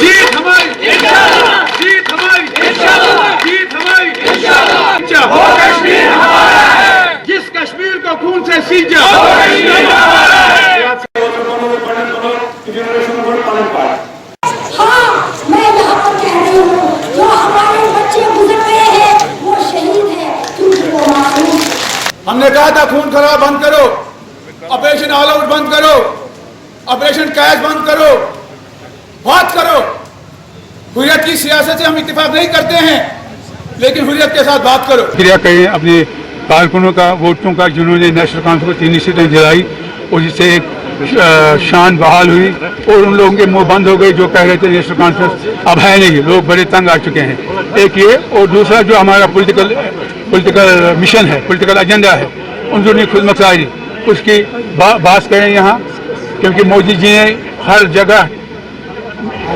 जीत हमारी इंशाअल्लाह, जीत हमारी इंशाअल्लाह, जीत हमारी इंशाअल्लाह। वो कश्मीर हमारा है, जिस कश्मीर को खून से सींचा वो कश्मीर हमारा है। हाँ, मैं यहाँ पर कह रही हूँ, जो हमारे बच्चे गुजर गए हैं वो शहीद हैं क्योंकि वो मासूम। हमने कहा था खून खराब बंद करो, ऑपरेशन ऑल आउट बंद करो, ऑपरेशन कैश बंद करो, बात करो। हुर्रियत की सियासत से हम इत्तेफाक नहीं करते हैं, लेकिन हुर्रियत के साथ बात करो। क्रिया करें अपने कारकुनों का, वोटों का, जिन्होंने नेशनल कॉन्फ्रेंस को 3 सीटें दिलाई और जिससे एक शान बहाल हुई और उन लोगों के मुंह बंद हो गए जो कह रहे थे नेशनल कॉन्फ्रेंस अब है नहीं, लोग बड़े तंग आ चुके हैं। एक ये, और दूसरा जो हमारा पॉलिटिकल मिशन है, पॉलिटिकल एजेंडा है, उनकी खुद मुख्तारी उसकी बात करें यहाँ, क्योंकि मोदी जी ने हर जगह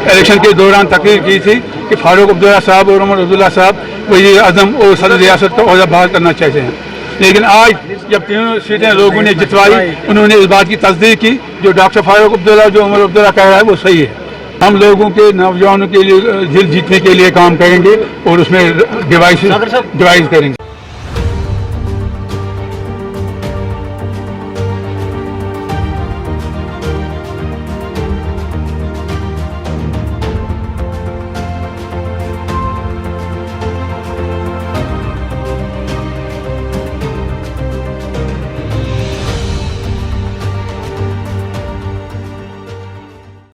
इलेक्शन के दौरान तकरीर की थी कि फारूक अब्दुल्ला साहब और उमर अब्दुल्ला साहब वही आजम और सदर रियासत का ओहदा बहाल करना चाहते हैं। लेकिन आज जब तीनों सीटें लोगों ने जितवाई, उन्होंने इस बात की तस्दीक की जो डॉक्टर फारूक अब्दुल्ला, जो उमर अब्दुल्ला कह रहा है वो सही है। हम लोगों के नौजवानों के लिए दिल जीतने के लिए काम करेंगे और उसमें डिवाइस करेंगे।